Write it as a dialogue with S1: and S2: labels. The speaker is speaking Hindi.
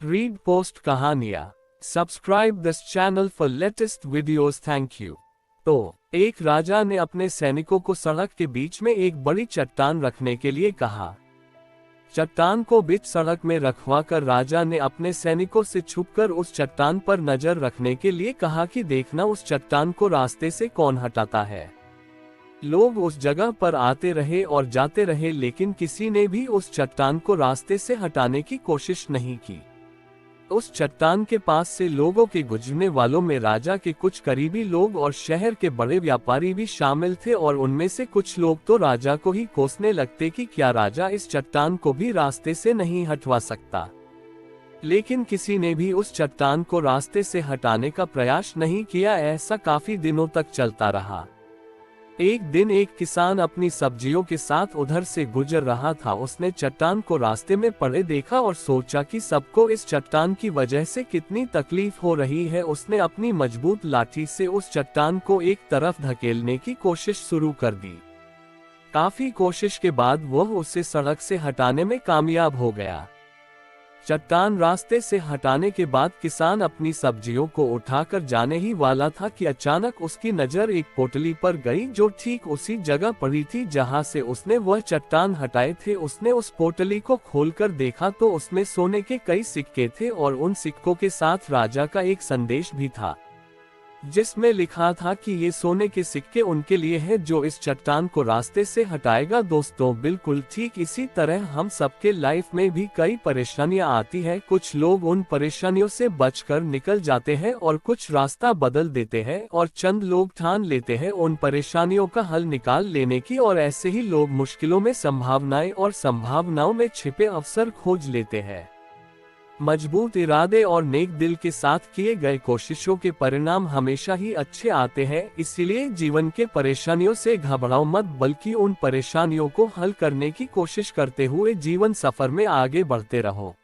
S1: रीड पोस्ट कहानियां। Subscribe this channel for latest videos. Thank you. तो एक राजा ने अपने सैनिकों को सड़क के बीच में एक बड़ी चट्टान रखने के लिए कहा। चट्टान को बीच सड़क में रखवाकर राजा ने अपने सैनिकों से छुपकर उस चट्टान पर नजर रखने के लिए कहा कि देखना उस चट्टान को रास्ते से कौन हटाता है। लोग उस जगह पर आते रहे और जाते रहे, लेकिन किसी ने भी उस चट्टान को रास्ते से हटाने की कोशिश नहीं की। उस चट्टान के पास से लोगों के गुजरने वालों में राजा के कुछ करीबी लोग और शहर के बड़े व्यापारी भी शामिल थे, और उनमें से कुछ लोग तो राजा को ही कोसने लगते कि क्या राजा इस चट्टान को भी रास्ते से नहीं हटवा सकता। लेकिन किसी ने भी उस चट्टान को रास्ते से हटाने का प्रयास नहीं किया। ऐसा काफी दिनों तक चलता रहा। एक दिन एक किसान अपनी सब्जियों के साथ उधर से गुजर रहा था। उसने चट्टान को रास्ते में पड़े देखा और सोचा कि सबको इस चट्टान की वजह से कितनी तकलीफ हो रही है। उसने अपनी मजबूत लाठी से उस चट्टान को एक तरफ धकेलने की कोशिश शुरू कर दी। काफी कोशिश के बाद वह उसे सड़क से हटाने में कामयाब हो गया। चट्टान रास्ते से हटाने के बाद किसान अपनी सब्जियों को उठाकर जाने ही वाला था कि अचानक उसकी नजर एक पोटली पर गई, जो ठीक उसी जगह पड़ी थी जहां से उसने वह चट्टान हटाए थे। उसने उस पोटली को खोलकर देखा तो उसमें सोने के कई सिक्के थे, और उन सिक्कों के साथ राजा का एक संदेश भी था, जिसमें लिखा था कि ये सोने के सिक्के उनके लिए हैं जो इस चट्टान को रास्ते से हटाएगा। दोस्तों, बिल्कुल ठीक इसी तरह हम सबके लाइफ में भी कई परेशानियां आती है। कुछ लोग उन परेशानियों से बचकर निकल जाते हैं और कुछ रास्ता बदल देते हैं, और चंद लोग ठान लेते हैं उन परेशानियों का हल निकाल लेने की, और ऐसे ही लोग मुश्किलों में संभावनाएं और संभावनाओं में छिपे अवसर खोज लेते हैं। मजबूत इरादे और नेक दिल के साथ किए गए कोशिशों के परिणाम हमेशा ही अच्छे आते हैं। इसीलिए जीवन के परेशानियों से घबराओ मत, बल्कि उन परेशानियों को हल करने की कोशिश करते हुए जीवन सफर में आगे बढ़ते रहो।